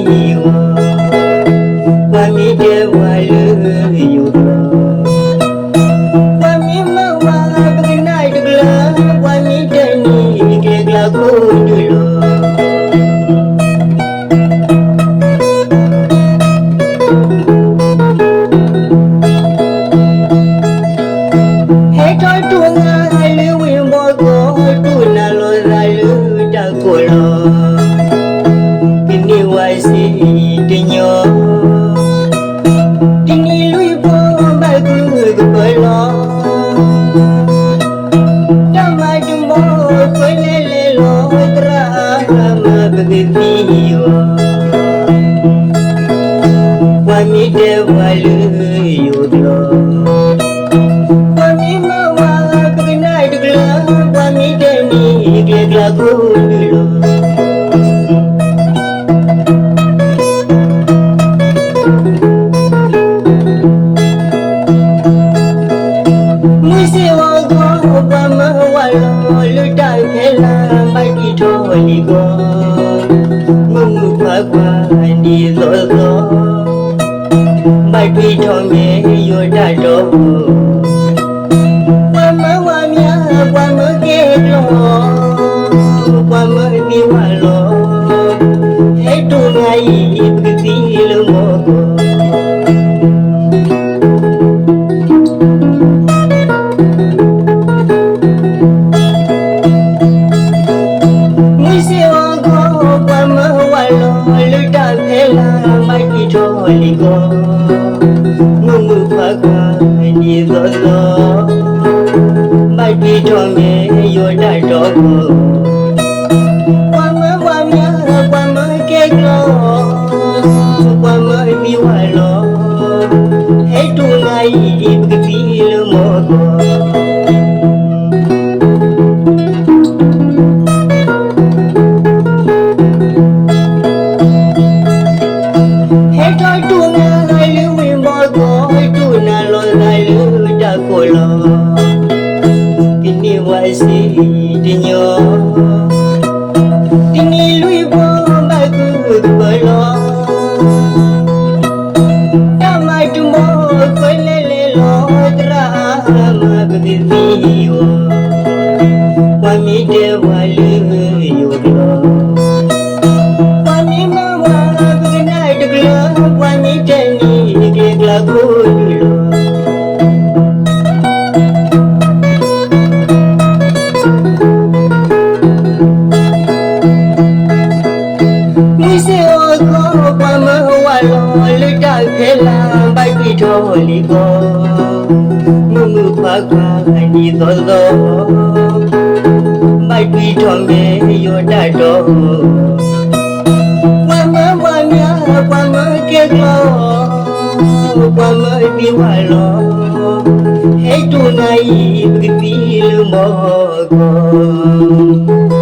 biyo Wami de walu yugo Wami mawa pagnai dugla Wami dani kegla kudulo Hey toy tunga halu wimbogo tunalo ralu takolo Kini wasi dinyo Dini lui po bagu gupelo Dama jumbo pelele lo drama begitu Wami de walu yudlo Wami mawa pagnai dugla Wami dani gegla kudulo Lutai phela bagi tholi go Mungu phagwa ni lo lo Bagi thome yo da do Wama wamya wama ke lo Wama ni walo Hey tu ngai bukti lo mo Ligo Mungu phagwa ni lo lo Bagi thome yo da do Wama wamya wama ke lo Wama ni walo Hey tu ngai bukti lo mo Kini wasi dinyo Dini lui po bagu gupelo Dama jumbo pelele lo drama begitu Wami de walu yudlo Wami mawa pagnai dugla Wami dani gegla kudulo Lutai phela bagi tholi go Mungu phagwa ni lo lo Bagi thome yo da do Wama wamya wama ke lo Wama ni walo Hey tu nai bukti lo mo go